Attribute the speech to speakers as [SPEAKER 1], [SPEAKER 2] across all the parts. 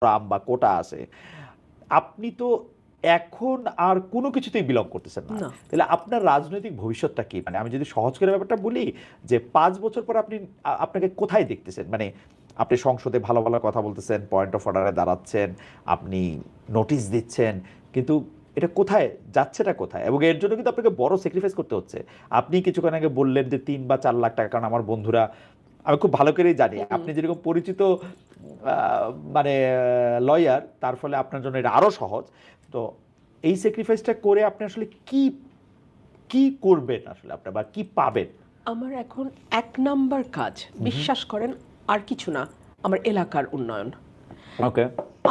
[SPEAKER 1] রাম বা কোটা আছে, আপনি তো এখন আর কোনো কিছুতেই বিলং করতেছেন না।
[SPEAKER 2] না।
[SPEAKER 1] তাহলে আপনার রাজনৈতিক ভবিষ্যৎটা কি? মানে আমি যদি সহজ করে ব্যাপারটা বলি যে ৫ বছর পর আপনি আপনাকে কোথায় দেখতেছেন? মানে আপনি সংসদে ভালো, ভালো কথা বলতেছেন, পয়েন্ট অফ অর্ডারে দাঁড়াচ্ছেন, আপনি নোটিশ দিচ্ছেন। কিন্তু এটা কোথায় যাচ্ছেটা কোথায়? এবং এর জন্য কিন্তু আপনাকে বড় স্যাক্রিফাইস করতে হচ্ছে। আপনি কিছুক্ষণ আগে বললেন যে ৩ বা ৪ লাখ টাকা, কারণ আমার বন্ধুরা, আমি খুব ভালো করেই জানি
[SPEAKER 2] হুম।
[SPEAKER 1] আপনি যেরকম পরিচিত মানে লয়ার, তার ফলে আপনার জন্য এটা আরো সহজ। তো এই স্যাক্রিফাইসটা করে আপনি আসলে কি কি করবেন আসলে আপনার, বা কি পাবেন?
[SPEAKER 2] আমার এখন ১ নাম্বার কাজ, বিশ্বাস করেন আর কিছু না, আমার এলাকার উন্নয়ন।
[SPEAKER 1] ওকে।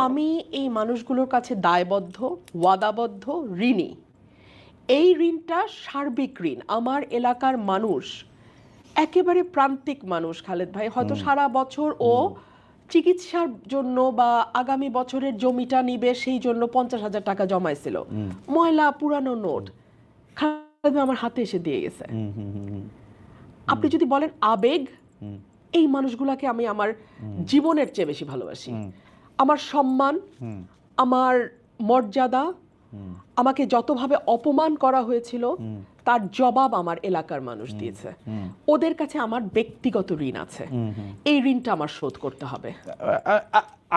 [SPEAKER 2] আমি এই মানুষগুলোর কাছে দায়বদ্ধ, ওয়াদাবদ্ধ, ঋণী। এই ঋণটা সার্বিক ঋণ। আমার এলাকার মানুষ একেবারে প্রান্তিক মানুষ খালেদ ভাই, হয়তো সারা বছর ও চিকিৎসার জন্য বা আগামী বছরের জমিটা নিবে সেই জন্য ৫০,০০০ টাকা জমাইছিল, ময়লা পুরানো নোট খালেদ ভাই আমার হাতে এসে দিয়ে গেছে। আপনি যদি বলেন আবেগ, এই মানুষগুলাকে আমি আমার জীবনের চেয়ে বেশি ভালোবাসি। আমার সম্মান, আমার মর্যাদা, আমাকে যতভাবে অপমান করা হয়েছিল তার জবাব আমার এলাকার মানুষ দিয়েছে। ওদের কাছে আমার ব্যক্তিগত ঋণ আছে, এই ঋণটা আমার শোধ করতে হবে।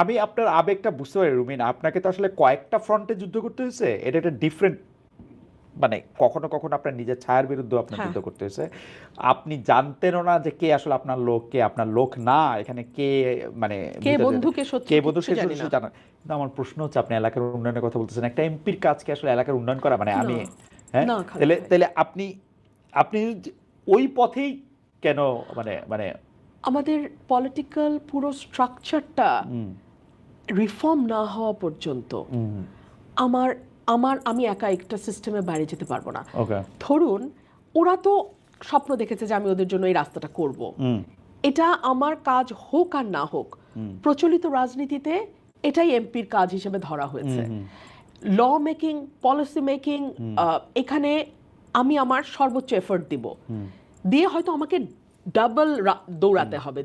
[SPEAKER 1] আমি আপনার আবেগটা বুঝতে পারি রুমিন। আপনাকে তো আসলে কয়েকটা ফ্রন্টে যুদ্ধ করতে হয়েছে। এটা একটা ডিফারেন্ট, মানে কখনো কখনো আপনার নিজের ছায়ার বিরুদ্ধে আপনার
[SPEAKER 2] হ্যাঁ।
[SPEAKER 1] যুদ্ধ করতে হয়েছে। আপনি জানতেনও না যে কে আসলে আপনার লোক, কে আপনার লোক না, এখানে কে মানে
[SPEAKER 2] কে
[SPEAKER 1] ভিতরে
[SPEAKER 2] বন্ধু কে শত্রু
[SPEAKER 1] কে বন্ধু
[SPEAKER 2] কিচ্ছু
[SPEAKER 1] সে
[SPEAKER 2] জানি না।
[SPEAKER 1] জানা। কিন্তু আমার প্রশ্ন হচ্ছে, আপনি এলাকার উন্নয়নের কথা বলতেছেন, একটা এমপির কাজ কি আসলে এলাকার উন্নয়ন করা? মানে আমি,
[SPEAKER 2] না,
[SPEAKER 1] হ্যাঁ,
[SPEAKER 2] না খালেদ
[SPEAKER 1] তাহলে
[SPEAKER 2] ভাই।
[SPEAKER 1] তাহলে আপনি আপনি ওই পথেই কেন, মানে মানে
[SPEAKER 2] আমাদের পলিটিক্যাল পুরো স্ট্রাকচারটা রিফর্ম না হওয়া পর্যন্ত আমার আমার আমি একা একটা সিস্টেমে বাইরে যেতে পারবো না।
[SPEAKER 1] ওকে।
[SPEAKER 2] ধরুন, ওরা তো স্বপ্ন দেখেছে যে আমি ওদের জন্য এই রাস্তাটা করব। এটা আমার কাজ হোক আর না হোক, প্রচলিত রাজনীতিতে এটাই এমপির কাজ হিসেবে ধরা হয়েছে। ল মেকিং, পলিসি মেকিং, এখানে আমি আমার সর্বোচ্চ এফোর্ট দিব, দিয়ে হয়তো আমাকে ডাবল দৌড়াতে হবে,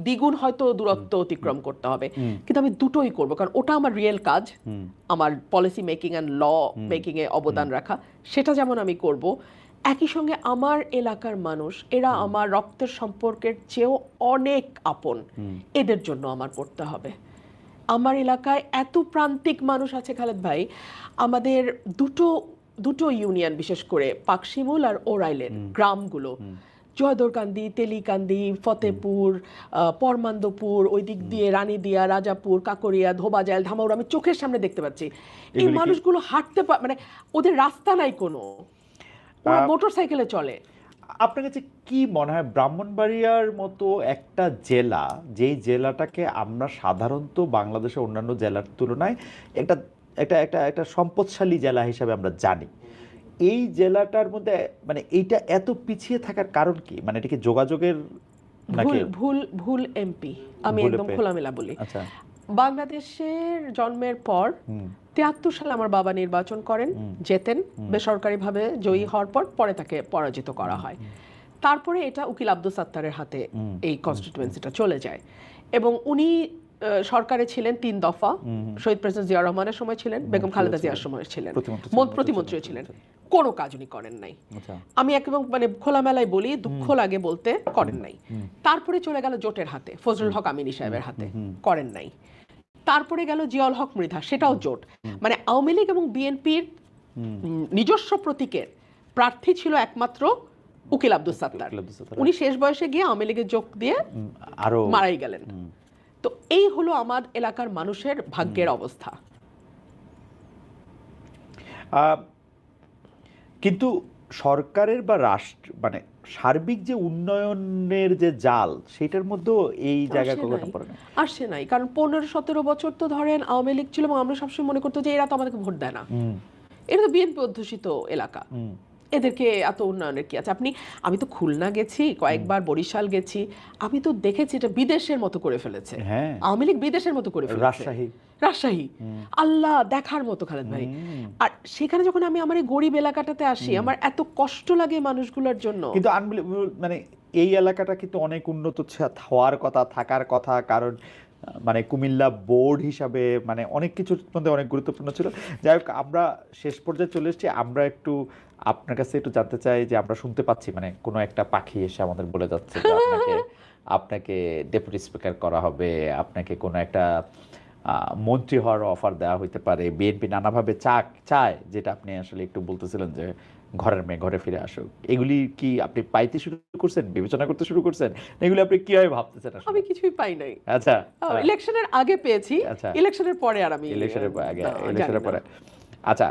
[SPEAKER 2] দ্বিগুণ হয়তো দূরত্ব অতিক্রম করতে হবে, কিন্তু আমি দুটোই করব, কারণ ওটা আমার রিয়েল কাজ। আমার policy making and law making এ অবদান রাখা, সেটা যেমন আমি করব, একই সঙ্গে আমার এলাকার মানুষ, এরা আমার রক্তের সম্পর্কের চেয়েও অনেক আপন, এদের জন্য আমার করতে হবে। আমার এলাকায় এত প্রান্তিক মানুষ আছে খালেদ ভাই, আমাদের দুটো দুটো ইউনিয়ন, বিশেষ করে পাকশিমুল আর ওরাইলের গ্রামগুলো, জয়দরকান্দি, তেলিকান্দি, ফতেপুর, পরমান্দপুর, ওই দিক দিয়ে রানীদিয়া, রাজাপুর, কাকরিয়া, ধোবাজাইল, ধামাউর, আমি চোখের সামনে দেখতে পাচ্ছি। এই মানুষগুলো হাঁটতে মানে ওদের রাস্তা নাই কোনো, ওরা মোটর সাইকেলে চলে।
[SPEAKER 1] আপনার কাছে কি মনে হয়, ব্রাহ্মণবাড়িয়ার মতো একটা জেলা, যেই জেলাটাকে আমরা সাধারণত বাংলাদেশের অন্যান্য জেলার তুলনায় একটা একটা একটা একটা সম্পদশালী জেলা হিসাবে আমরা জানি, এই জেলাটার মধ্যে মানে এইটা এত পিছিয়ে থাকার কারণ কি? মানে এটা কি যোগাযোগের নাকি?
[SPEAKER 2] ভুল ভুল ভুল এমপি, আমি একদম খোলামেলা বলি।
[SPEAKER 1] আচ্ছা।
[SPEAKER 2] বাংলাদেশের জন্মের পর ৭৩ সালে আমার বাবা নির্বাচন করেন, জেতেন বেসরকারিভাবে, জয়ী হওয়ার পর পরে তাকে পরাজিত করা হয়। তারপরে এটা উকিল আব্দুল সাত্তারের হাতে এই কনস্টিটিউয়েন্সিটা চলে যায়, এবং উনি সরকারে ছিলেন ৩ দফা, শহীদ প্রেসিডেন্ট জিয়া রহমানের সময় ছিলেন, বেগম খালেদা জিয়ার সময় ছিলেন, প্রতিমন্ত্রী ছিলেন, কোনো কাজ উনি করেন নাই। আমি একদম মানে খোলামেলায় বলি, দুঃখ লাগে বলতে, করেন নাই। তারপরে চলে গেল জোটের হাতে, ফজলুল হক আমিনী সাহেবের হাতে, করেন নাই। তারপরে গেল জিয়াউল হক মৃধা, সেটাও জোট। মানে আওয়ামী লীগ এবং বিএনপির নিজস্ব প্রতীকের প্রার্থী ছিল একমাত্র উকিল আব্দুল সাত্তার। উনি শেষ বয়সে গিয়ে আওয়ামী লীগের যোগ দিয়ে আরো মারাই গেলেন। তো এই হলো আমার এলাকার মানুষের ভাগ্যের অবস্থা।
[SPEAKER 1] কিন্তু সরকারের বা রাষ্ট্র, মানে সার্বিক যে উন্নয়নের যে জাল, সেটার মধ্যেও এই জায়গায় কখনো পড়ে না,
[SPEAKER 2] আসছে নাই। কারণ ১৫-১৭ বছর তো ধরেন আওয়ামী লীগ ছিল, এবং আমরা সবসময় মনে করতো যে এরা তো আমাদেরকে ভোট দেয় না, এটা তো বিএনপি অধ্যুষিত এলাকা, এদেরকে এত উন্নয়নের কি আছে। আমি তো খুলনা গেছি কয়েকবার, বরিশাল গেছি, আমি তো দেখেছি এটা বিদেশের মতো করে ফেলেছে। আওয়ামী লীগ বিদেশের মতো করে ফেলেছে। রাজশাহী আল্লাহ দেখার মতো খালেদ ভাই। আর সেখানে যখন আমি আমার এই গরিব এলাকাটাতে আসি, আমার এত কষ্ট লাগে মানুষগুলোর জন্য।
[SPEAKER 1] কিন্তু মানে এই এলাকাটা কিন্তু অনেক উন্নত হওয়ার কথা, থাকার কথা, কারণ মানে কুমিল্লা বোর্ড হিসাবে মানে অনেক কিছুর মধ্যে অনেক গুরুত্বপূর্ণ ছিল। যাই হোক, আমরা শেষ পর্যায়ে চলে এসেছি। আমরা একটু আপনার কাছে একটু জানতে চাই যে আমরা শুনতে পাচ্ছি মানে কোনো একটা পাখি এসে আমাদের বলে যাচ্ছে যে আপনাকে আপনাকে ডেপুটি স্পিকার করা হবে, আপনাকে কোনো একটা মন্ত্রী হওয়ার অফার দেওয়া হইতে পারে, বিএনপি নানাভাবে চায়, যেটা আপনি আসলে একটু বলতেছিলেন যে ঘরের মেয়ে ঘরে ফিরে আসুক। এগুলি কি আপনি পাইতে শুরু করছেন, বিবেচনা করতে শুরু করছেন, এগুলি আপনি কিভাবে ভাবতেছেন আসলে?
[SPEAKER 2] আমি কিছুই পাই নাই।
[SPEAKER 1] আচ্ছা,
[SPEAKER 2] ইলেকশনের আগে পেয়েছি,
[SPEAKER 1] আচ্ছা,
[SPEAKER 2] ইলেকশনের পরে আর আমি
[SPEAKER 1] ইলেকশনের আগে,
[SPEAKER 2] জানি
[SPEAKER 1] ইলেকশনের
[SPEAKER 2] না।
[SPEAKER 1] পরে। আচ্ছা,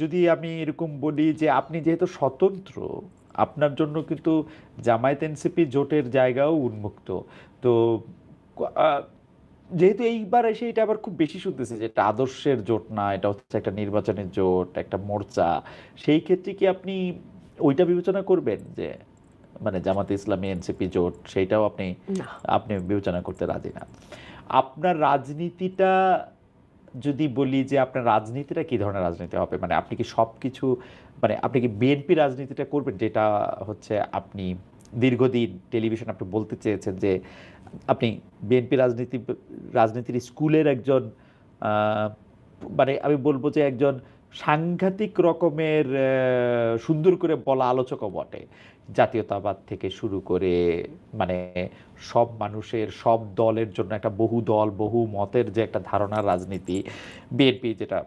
[SPEAKER 1] যদি আমি এরকম বলি যে আপনি যেহেতু স্বতন্ত্র, আপনার জন্য কিন্তু জামায়াত এনসিপি জোটের জায়গাও উন্মুক্ত। তো আহ, যেহেতু এইবার এসে এটা আবার খুব বেশি শুনতেছে যে এটা আদর্শের জোট না, এটা হচ্ছে একটা নির্বাচনের জোট, একটা মোর্চা, সেই ক্ষেত্রে কি আপনি ওইটা বিবেচনা করবেন যে মানে জামাতে ইসলামী এনসিপি জোট, সেইটাও আপনি
[SPEAKER 2] না।
[SPEAKER 1] আপনি বিবেচনা করতে রাজি না? আপনার রাজনীতিটা যদি বলি যে আপনার রাজনীতিটা কি ধরনের রাজনীতি হবে, মানে আপনি কি সব কিছু মানে আপনি কি বিএনপি রাজনীতিটা করবেন, যেটা হচ্ছে আপনি দীর্ঘদিন টেলিভিশন আপনি বলতে চেয়েছেন যে আপনি বিএনপি রাজনীতির স্কুলের একজন মানে আমি বলবো যে একজন সাংঘাতিক রকমের সুন্দর করে বলা আলোচকও বটে, জাতীয়তাবাদ থেকে শুরু করে মানে সব মানুষের সব দলের জন্য একটা বহু দল বহু মতের যে একটা ধারণার রাজনীতি বিএনপি, যেটা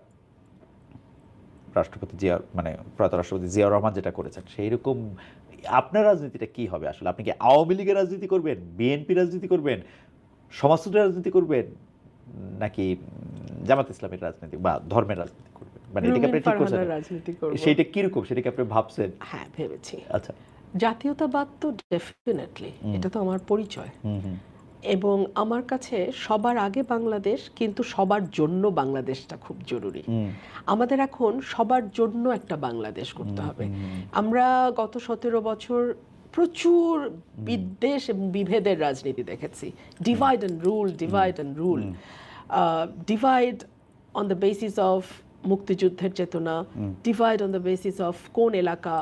[SPEAKER 1] রাষ্ট্রপতি জিয়া মানে প্রয়াত রাষ্ট্রপতি জিয়াউর রহমান যেটা করেছেন, সেই রকম আপনার রাজনীতিটা কি হবে আসলে? আপনি কি আওয়ামী লীগের রাজনীতি করবেন, বিএনপি রাজনীতি করবেন, সমাজতন্ত্রের রাজনীতি করবেন, নাকি জামাত ইসলামের রাজনীতি বা ধর্মের রাজনীতি করবেন? মানে এটাকে আপনি ঠিক করছেন,
[SPEAKER 2] রাজনীতি করব।
[SPEAKER 1] সেইটা কিরকম, সেটাকে আপনি ভাবছেন?
[SPEAKER 2] হ্যাঁ, ভেবেছি।
[SPEAKER 1] আচ্ছা,
[SPEAKER 2] জাতীয়তাবাদ তো ডেফিনেটলি, এটা তো আমার পরিচয়।
[SPEAKER 1] হুম হুম
[SPEAKER 2] এবং আমার কাছে সবার আগে বাংলাদেশ, কিন্তু সবার জন্য বাংলাদেশটা খুব জরুরি। আমাদের এখন সবার জন্য একটা বাংলাদেশ করতে হবে। আমরা গত 17 বছর প্রচুর বিদ্বেষ এবং বিভেদের রাজনীতি দেখেছি। Divide and rule, divide and rule, divide on the basis of মুক্তিযুদ্ধের চেতনা, divide on the basis of কোন এলাকা।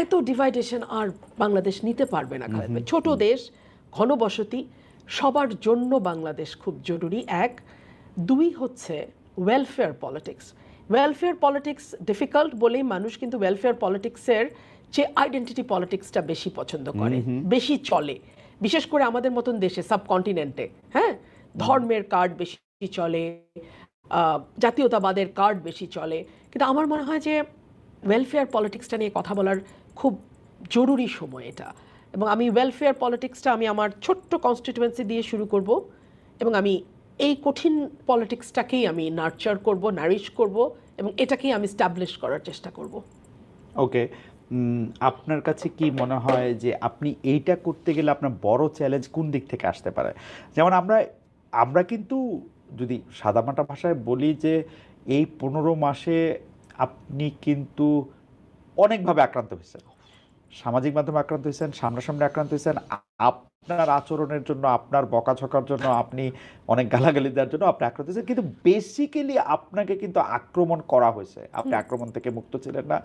[SPEAKER 2] এত ডিভাইডেশন আর বাংলাদেশ নিতে পারবে না। ছোট দেশ, ঘনবসতি, সবার জন্য বাংলাদেশ খুব জরুরি। এক, দুই হচ্ছে welfare politics. Welfare politics difficult বলেই মানুষ কিন্তু ওয়েলফেয়ার পলিটিক্সের যে আইডেন্টিটি পলিটিক্সটা বেশি পছন্দ করে, বেশি চলে, বিশেষ করে আমাদের মতন দেশে, সাবকন্টিনেন্টে। হ্যাঁ, ধর্মের কার্ড বেশি চলে, জাতীয়তাবাদের কার্ড বেশি চলে। কিন্তু আমার মনে হয় যে ওয়েলফেয়ার পলিটিক্সটা নিয়ে কথা বলার খুব জরুরি সময় এটা। এবং আমি ওয়েলফেয়ার পলিটিক্সটা আমি আমার ছোট্ট কনস্টিটুয়েন্সি দিয়ে শুরু করব, এবং আমি এই কঠিন পলিটিক্সটাকেই আমি নার্চার করব, নারিশ করব, এবং এটাকেই আমি স্টাবলিশ করার চেষ্টা করব।
[SPEAKER 1] ওকে, আপনার কাছে কি মনে হয় যে আপনি এইটা করতে গেলে আপনার বড় চ্যালেঞ্জ কোন দিক থেকে আসতে পারে? যেমন আমরা কিন্তু যদি সাদামাটা ভাষায় বলি যে এই 15 মাসে আপনি কিন্তু অনেকভাবে আক্রান্ত হয়েছেন, সামাজিক মাধ্যমে আক্রান্ত হয়েছেন, সামনাসামনি আক্রান্ত হয়েছেন, আপনার আচরণের জন্য, আপনার বকাঝকার জন্য, আপনি অনেক গালাগালি দেওয়ার জন্য আপনি আক্রান্ত হয়েছেন, কিন্তু বেসিক্যালি আপনাকে কিন্তু আক্রমণ করা হয়েছে, আপনি আক্রমণ থেকে মুক্ত ছিলেন না।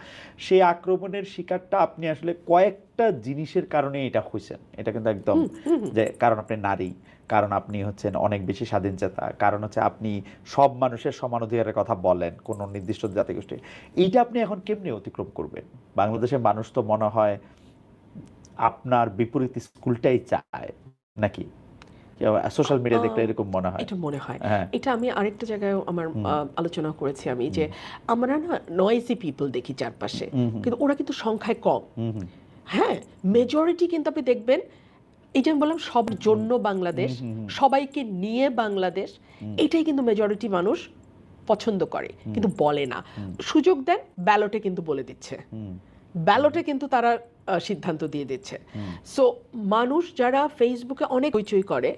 [SPEAKER 1] সেই আক্রমণের শিকারটা আপনি আসলে কয়েকটা জিনিসের কারণে এটা হয়েছেন, এটা কিন্তু একদম যে কারণ আপনি নারী, কারণ আপনি হচ্ছেন অনেক বেশি স্বাধীনচেতা, কারণ হচ্ছে আপনি সব মানুষের সমান অধিকারের কথা বলেন কোনো নির্দিষ্ট জাতিগোষ্ঠী। এইটা আপনি এখন কেমনি অতিক্রম করবেন? বাংলাদেশের মানুষ তো মনে হয় আপনার বিপরীত স্কুলটাই চায়, নাকি সোশ্যাল মিডিয়া দেখলে এরকম মনে হয়?
[SPEAKER 2] এটা মনে হয়।
[SPEAKER 1] হ্যাঁ।
[SPEAKER 2] এটা আমি আরেকটা জায়গায় আমার আলোচনা করেছি আমি, যে আমরা না নয়েজি পিপল দেখি চারপাশে, কিন্তু ওরা কিন্তু সংখ্যায় কম। হ্যাঁ, মেজরিটি কিন্তু আপনি দেখবেন, এই যে আমি বললাম সবার জন্য বাংলাদেশ, সবাইকে নিয়ে বাংলাদেশ, এটাই কিন্তু মেজরিটি মানুষ পছন্দ করে, কিন্তু বলে না। সুযোগ দেন, ব্যালটে কিন্তু বলে দিচ্ছে, ব্যালটে কিন্তু তারা সিদ্ধান্ত দিয়ে দিচ্ছে। সো মানুষ যারা ফেসবুকে অনেক হইচই করে,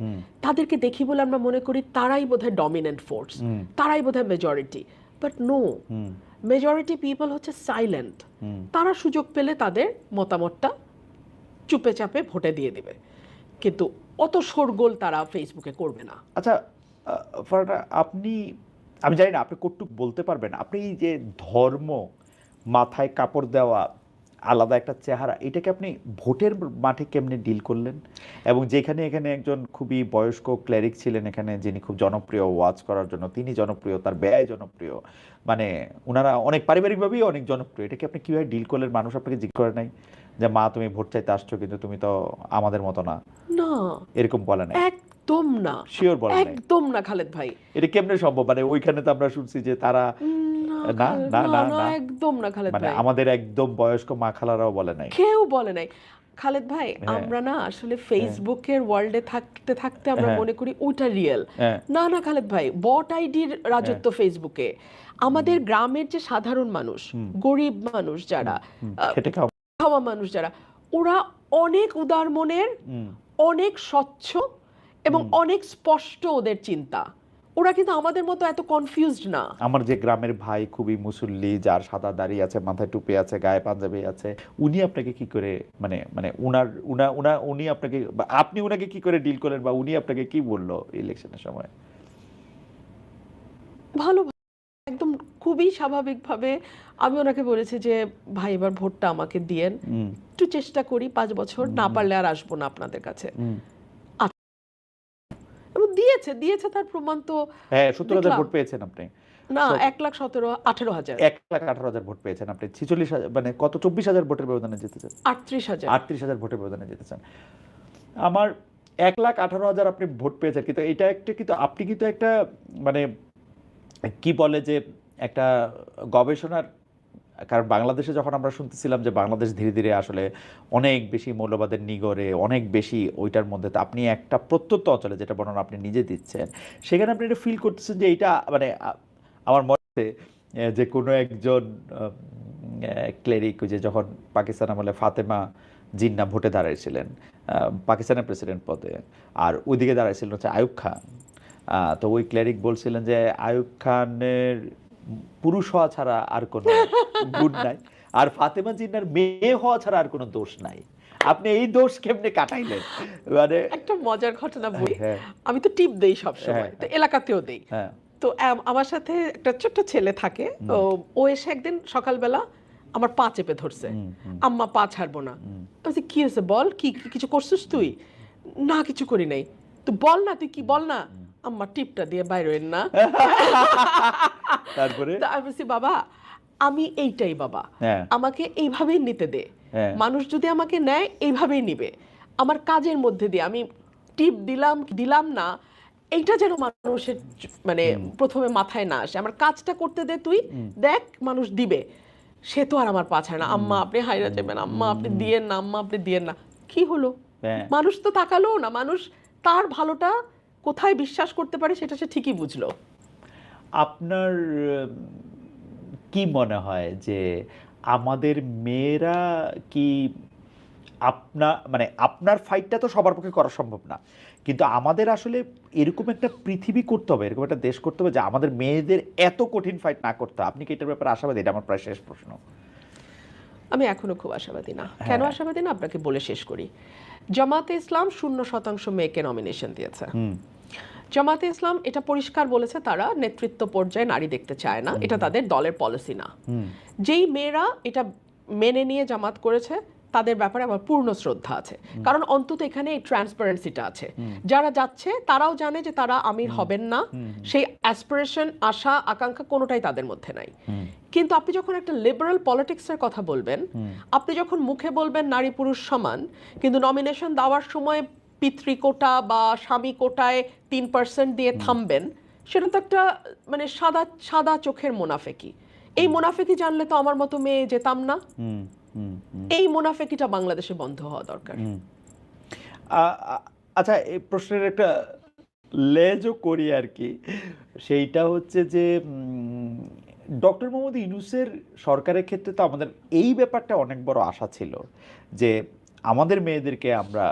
[SPEAKER 2] তাদেরকে দেখি বলে আমরা মনে করি তারাই বোধহয় ডমিনেন্ট ফোর্স, তারাই বোধহয় majority. But no, majority people হচ্ছে সাইলেন্ট। তারা সুযোগ পেলে তাদের মতামতটা চুপে চাপে ভোটে দিয়ে দিবে, কিন্তু অত শোরগোল তারা ফেসবুকে করবে না।
[SPEAKER 1] আচ্ছা ফারহানা, আমি জানি না আপনি কতটুকু বলতে পারবেন, আপনি এই যে ধর্ম, মাথায় কাপড় দেওয়া, আলাদা একটা চেহারা, এটাকে আপনি ভোটের মাঠে কেমনে ডিল করলেন? এবং যেখানে এখানে একজন খুবই বয়স্ক ক্লেরিক ছিলেন এখানে, যিনি খুব জনপ্রিয় ওয়াজ করার জন্য, তিনি জনপ্রিয়, তার ব্যয় জনপ্রিয়, মানে ওনারা অনেক পারিবারিকভাবেই অনেক জনপ্রিয়, এটাকে আপনি কিভাবে ডিল করলেন? মানুষ আপনাকে জিজ্ঞেস করে নাই যে মা তুমি ভোট চাইতে আসছো কিন্তু তুমি তো আমাদের মতো না,
[SPEAKER 2] না,
[SPEAKER 1] এরকম বলে নাই?
[SPEAKER 2] একদম না,
[SPEAKER 1] শিওর বলে নাই?
[SPEAKER 2] একদম না খালেদ ভাই।
[SPEAKER 1] এটা কেমনে সম্ভব? মানে ওইখানে তো আমরা শুনছি যে তারা
[SPEAKER 2] না
[SPEAKER 1] না না
[SPEAKER 2] না
[SPEAKER 1] না
[SPEAKER 2] না,
[SPEAKER 1] না,
[SPEAKER 2] একদম না খালেদ
[SPEAKER 1] মানে
[SPEAKER 2] ভাই,
[SPEAKER 1] আমাদের একদম বয়স্ক মা খালারাও বলে নাই?
[SPEAKER 2] কেউ বলে নাই খালেদ ভাই।
[SPEAKER 1] হ্যাঁ।
[SPEAKER 2] আমরা না আসলে ফেসবুকের ওয়ার্ল্ডে থাকতে থাকতে আমরা
[SPEAKER 1] হ্যাঁ।
[SPEAKER 2] মনে করি ওইটা রিয়েল।
[SPEAKER 1] হ্যাঁ।
[SPEAKER 2] না না খালেদ ভাই, বট আইডির রাজত্ব ফেসবুকে। আমাদের গ্রামের যে সাধারণ মানুষ, গরিব মানুষ যারা,
[SPEAKER 1] খেটে খাওয়া
[SPEAKER 2] খাওয়া মানুষ যারা, ওরা অনেক উদার মনের, অনেক স্বচ্ছ এবং অনেক স্পষ্ট ওদের চিন্তা। ওরা কিন্তু আমাদের মতো এত কনফিউজড না।
[SPEAKER 1] আমার যে গ্রামের ভাই খুবই মুসল্লি, যার সাদা দাড়ি আছে, মাথায় টুপি আছে, গায়ে পাঞ্জাবি আছে, উনি আপনাকে কি করে মানে মানে উনার উনা উনা উনি আপনাকে বা আপনি উনাকে কি করে ডিল করলেন, বা উনি আপনাকে কি বললো ইলেকশনের সময়?
[SPEAKER 2] ভালো, একদম খুবই স্বাভাবিকভাবে আমি ওনাকে বলেছি যে ভাই এবার ভোটটা আমাকে দিয়েন, একটু চেষ্টা করি 5 বছর, না পারলে আর আসবো না আপনাদের কাছে। এবং দিয়েছে দিয়েছে তার প্রমাণ তো।
[SPEAKER 1] হ্যাঁ, 70,000
[SPEAKER 2] দেখলাম।
[SPEAKER 1] ভোট পেয়েছেন আপনি।
[SPEAKER 2] না, 1,17,18,000
[SPEAKER 1] 1,18,000 ভোট পেয়েছেন আপনি। 46,000 মানে কত, 24,000 ভোটের ব্যবধানে জিতেছেন।
[SPEAKER 2] 38,000
[SPEAKER 1] 38,000 ভোটের ব্যবধানে জিতেছেন। আমার 1,18,000 আপনি ভোট পেয়েছেন, কিন্তু এটা একটা, কিন্তু আপনি কিন্তু একটা মানে কি বলে যে একটা গবেষণার, কারণ বাংলাদেশে যখন আমরা শুনতেছিলাম যে বাংলাদেশ ধীরে ধীরে আসলে অনেক বেশি মৌলবাদের নিগড়ে, অনেক বেশি ওইটার মধ্যে, তো আপনি একটা প্রত্যন্ত অঞ্চলে, যেটা বর্ণনা আপনি নিজে দিচ্ছেন, সেখানে আপনি এটা ফিল করতেছেন যে এইটা মানে আমার মনে হচ্ছে যে কোনো একজন ক্লেরিক, যে যখন পাকিস্তান আমলে ফাতেমা জিন্নাহ ভোটে দাঁড়াইছিলেন পাকিস্তানের প্রেসিডেন্ট পদে, আর ওইদিকে দাঁড়াইছিলেন হচ্ছে আইয়ুব খান, তো ওই ক্লেরিক বলছিলেন যে আইয়ুব খানের পুরুষ হওয়া ছাড়া আর কোনো গুণ নাই, আর ফাতেমা জিন্নাহর মেয়ে হওয়া ছাড়া আর কোনো দোষ নাই। আপনি এই দোষ কেমনে কাটাইলেন? মানে
[SPEAKER 2] একটা মজার ঘটনা বলি।
[SPEAKER 1] হ্যাঁ।
[SPEAKER 2] আমি তো টিপ দেই সবসময়, তো এলাকাতেও দেই।
[SPEAKER 1] হ্যাঁ।
[SPEAKER 2] তো আমার সাথে একটা ছোট্ট ছেলে থাকে, ও এসে একদিন সকালবেলা আমার পা চেপে ধরছে, আম্মা পা ছাড়বো না। আমি বলছি, কি হয়েছে বল, কি কিছু করছিস তুই? না কিছু করি নাই। তো বল না, তুই কি বল না। আম্মা টিপটা দিয়ে বাইরে হইন না।
[SPEAKER 1] তারপরে
[SPEAKER 2] তো আমি বলছি, বাবা আমি এইটাই বাবা,
[SPEAKER 1] হ্যাঁ।
[SPEAKER 2] আমাকে এইভাবেই নিতে দে।
[SPEAKER 1] হ্যাঁ।
[SPEAKER 2] মানুষ যদি আমাকে নেয় এইভাবেই নিবে। আমার কাজের মধ্যে দিয়ে আমি টিপ দিলাম দিলাম না, এইটা যেন মানুষের মানে প্রথমে মাথায় না আসে। আমার কাজটা করতে দে, তুই দেখ মানুষ দিবে। সে তো আর আমার পাছায় না, আম্মা আপনি হাইরা যাবেন, আম্মা আপনি দিয়েন না, আম্মা আপনি দিয়েন না। কি হলো?
[SPEAKER 1] হ্যাঁ।
[SPEAKER 2] মানুষ তো তাকালো না, মানুষ তার ভালোটা কোথায় বিশ্বাস করতে পারে সেটা সে ঠিকই বুঝলো।
[SPEAKER 1] আপনার কি মনে হয় যে আমাদের মেয়েরা কি মানে আপনার ফাইটটা তো সবার পক্ষে করা সম্ভব না, কিন্তু আমাদের আসলে এরকম একটা পৃথিবী করতে হবে, এরকম একটা দেশ করতে হবে যে আমাদের মেয়েদের এত কঠিন ফাইট না করতে হবে। আপনি কি এটার ব্যাপারে আশাবাদী? এটা আমার প্রায় শেষ প্রশ্ন।
[SPEAKER 2] আমি এখনো খুব আশাবাদী না। কেন আশাবাদী না আপনাকে বলে শেষ করি। জামাতে ইসলাম 0% মেয়েকে নমিনেশন দিয়েছে। জামাতে ইসলাম এটা পরিষ্কার বলেছে, তারা নেতৃত্ব পর্যায়ে নারী দেখতে চায় না, এটা তাদের দলের পলিসি না। যেই মেয়েরা এটা মেনে নিয়ে জামাত করেছে তাদের ব্যাপারে আমার পূর্ণ শ্রদ্ধা আছে, কারণ অন্তত এখানে এই ট্রান্সপারেন্সিটা আছে। যারা যাচ্ছে তারাও জানে যে তারা আমির হবেন না, সেই অ্যাসপিরেশন, আশা, আকাঙ্ক্ষা কোনোটাই তাদের মধ্যে নাই। কিন্তু আপনি যখন একটা লিবারাল পলিটিক্সের কথা বলবেন, আপনি যখন মুখে বলবেন নারী পুরুষ সমান, কিন্তু নমিনেশন দেওয়ার সময় পিতৃকোটা বা স্বামী কোটায় 3% দিয়ে থামবেন, সেটা তো একটা মানে সাদা সাদা চোখের মুনাফেকি। এই মুনাফেকি জানলে তো আমার মতো মেয়ে যেতাম না। এই মুনাফেকিটা বাংলাদেশে বন্ধ হওয়া দরকার।
[SPEAKER 1] আচ্ছা, এই প্রশ্নের একটা লেজও করি আর কি, সেইটা হচ্ছে যে ডক্টর মোহাম্মদ ইউনূসের সরকারের ক্ষেত্রে তো আমাদের এই ব্যাপারটা অনেক বড় আশা ছিল যে আমাদের মেয়েদেরকে আমরা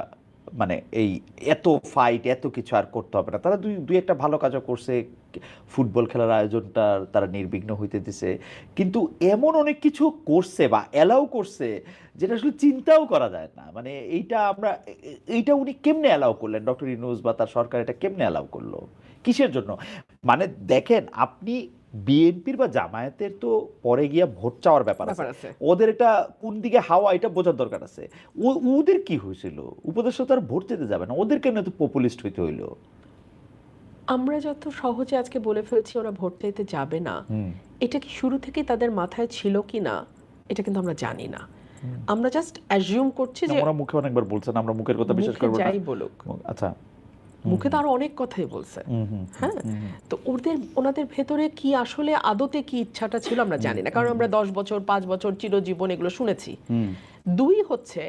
[SPEAKER 1] মানে এই এত ফাইট এত কিছু আর করতে হবে না। তারা দুই একটা ভালো কাজও করছে, ফুটবল খেলার আয়োজনটা তারা নির্বিঘ্ন হইতে দিছে, কিন্তু এমন অনেক কিছু করছে বা অ্যালাউ করছে যেটা আসলে চিন্তাও করা যায় না। মানে এইটা উনি কেমনে অ্যালাউ করলেন, ডক্টর ইউনূস বা তার সরকার এটা কেমনে অ্যালাউ করলো, কিসের জন্য? মানে দেখেন, আপনি বিএনপির বা জামায়াতের তো পরে গিয়া ভোট চাওয়ার ব্যাপার
[SPEAKER 2] ব্যাপার
[SPEAKER 1] আছে,
[SPEAKER 2] আছে।
[SPEAKER 1] ওদের এটা কোন দিকে হাওয়া এটা বোঝার দরকার আছে। ওদের কি হয়েছিল? উপদেষ্টা তো আর ভোট দিতে যাবে না, ওদের কেন এত পপুলিস্ট হইতে হইলো?
[SPEAKER 2] আমরা যত সহজে আজকে বলে ফেলছি ওরা ভোট চাইতে যাবে না, এটা কি শুরু থেকেই তাদের মাথায় ছিল কি না এটা কিন্তু আমরা জানি না। আমরা জাস্ট অ্যাজিউম করছি যে
[SPEAKER 1] ওরা মুখে অনেকবার বলছেন, আমরা মুখের কথা বিশ্বাস
[SPEAKER 2] মুখে
[SPEAKER 1] করবো না।
[SPEAKER 2] যাই বলুক,
[SPEAKER 1] আচ্ছা,
[SPEAKER 2] মুখে তো আরো অনেক কথাই বলছে। হ্যাঁ, তো ওনাদের ভেতরে কি আসলে আদতে কি ইচ্ছাটা ছিল আমরা জানি না, কারণ আমরা 10 বছর 5 বছর চিরজীবন এগুলো শুনেছি। দুই হচ্ছে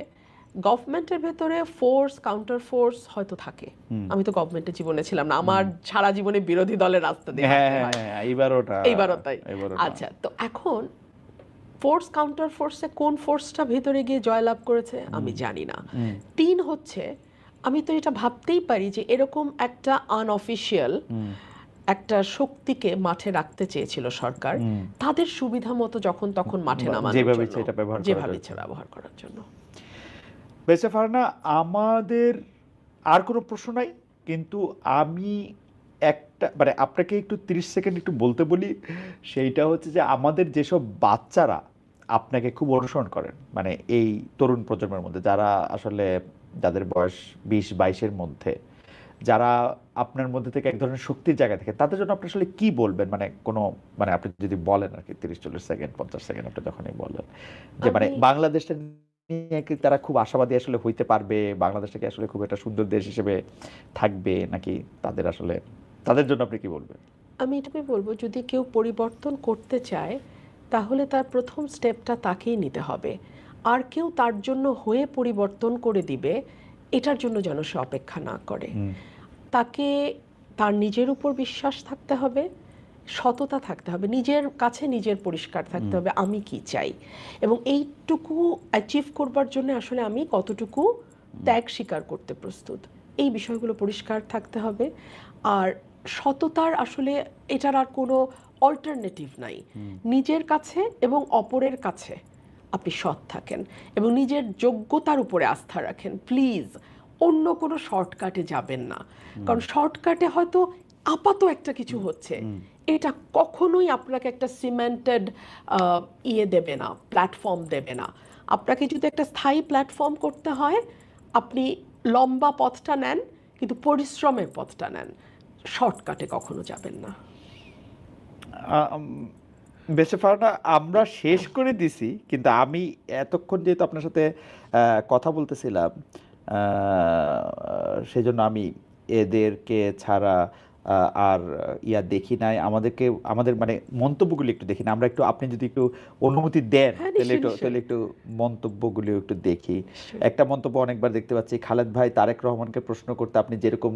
[SPEAKER 2] গভর্নমেন্টের ভেতরে ফোর্স কাউন্টার ফোর্স হয়তো থাকে। আমি তো গভর্নমেন্টের জীবনে ছিলাম না, আমার সারা জীবনে বিরোধী দলের রাস্তা দিয়ে হাঁটতে হয়। এইবারও তাই। আচ্ছা, তো এখন ফোর্স কাউন্টার ফোর্সে কোন ফোর্সটা ভেতরে গিয়ে জয়লাভ করেছে আমি জানি না। তিন হচ্ছে আমি তো এটা ভাবতেই পারি যে এরকম একটা আনঅফিশিয়াল একটা শক্তিকে মাঠে রাখতে চেয়েছিল সরকার, তাদের সুবিধা মতো যখন তখন মাঠে নামানোর
[SPEAKER 1] যেভাবে
[SPEAKER 2] জন্য,
[SPEAKER 1] ইচ্ছে এটা ব্যবহার করার
[SPEAKER 2] যেভাবে
[SPEAKER 1] জন্য।
[SPEAKER 2] ইচ্ছে ব্যবহার করার জন্য।
[SPEAKER 1] বেঁচে ফারহানা, আমাদের আর কোনো প্রশ্ন নাই, কিন্তু আমি একটা মানে আপনাকে একটু 30 সেকেন্ড একটু বলতে বলি। সেইটা হচ্ছে যে আমাদের যেসব বাচ্চারা আপনাকে খুব অনুসরণ করেন, মানে এই তরুণ প্রজন্মের মধ্যে যারা আসলে যাদের বয়স 20-22-এর মধ্যে, যারা আপনার মধ্যে থেকে এক ধরনের শক্তির জায়গা থেকে, তাদের জন্য আপনি আসলে কি বলবেন? মানে কোনো মানে আপনি যদি বলেন আর কি 30-40 সেকেন্ড 50 সেকেন্ড আপনি যখনই বলেন যে মানে বাংলাদেশটা নিয়ে কি তারা খুব আশাবাদী আসলে হইতে পারবে, বাংলাদেশটাকে আসলে খুব একটা সুন্দর দেশ হিসেবে থাকবে, নাকি তাদের আসলে তাদের জন্য আপনি কি বলবেন?
[SPEAKER 2] আমি এটুকুই বলবো, যদি কেউ পরিবর্তন করতে চায় তাহলে তার প্রথম স্টেপটা তাকেই নিতে হবে। আর কেউ তার জন্য হয়ে পরিবর্তন করে দিবে এটার জন্য যেন সে অপেক্ষা না করে। তাকে তার নিজের উপর বিশ্বাস থাকতে হবে, সততা থাকতে হবে, নিজের কাছে নিজের পরিষ্কার থাকতে হবে আমি কি চাই, এবং এইটুকু অ্যাচিভ করবার জন্য আসলে আমি কতটুকু ত্যাগ স্বীকার করতে প্রস্তুত, এই বিষয়গুলো পরিষ্কার থাকতে হবে। আর সততার আসলে এটার আর কোনো অল্টারনেটিভ নাই। নিজের কাছে এবং অপরের কাছে আপনি সৎ থাকেন এবং নিজের যোগ্যতার উপরে আস্থা রাখেন, প্লিজ অন্য কোনো শর্টকাটে যাবেন না। কারণ শর্টকাটে হয়তো আপাত একটা কিছু হচ্ছে, এটা কখনোই আপনাকে একটা সিমেন্টেড দেবে না, প্ল্যাটফর্ম দেবে না। আপনাকে যদি একটা স্থায়ী প্ল্যাটফর্ম করতে হয় আপনি লম্বা পথটা নেন, কিন্তু পরিশ্রমের পথটা নেন, শর্টকাটে কখনো যাবেন না।
[SPEAKER 1] বেঁচে ফারহানা, আমরা শেষ করে দিছি, কিন্তু আমি এতক্ষণ যেহেতু আপনার সাথে কথা বলতেছিলাম, সেজন্য আমি এদেরকে ছাড়া আর দেখি নাই, আমাদের মানে মন্তব্যগুলি একটু দেখি না আমরা, একটু আপনি যদি একটু অনুমতি দেন
[SPEAKER 2] হ্যাঁ,
[SPEAKER 1] তাহলে একটু মন্তব্যগুলি একটু দেখি। একটা মন্তব্য অনেকবার দেখতে পাচ্ছি, খালেদ ভাই তারেক রহমানকে প্রশ্ন করতে আপনি যেরকম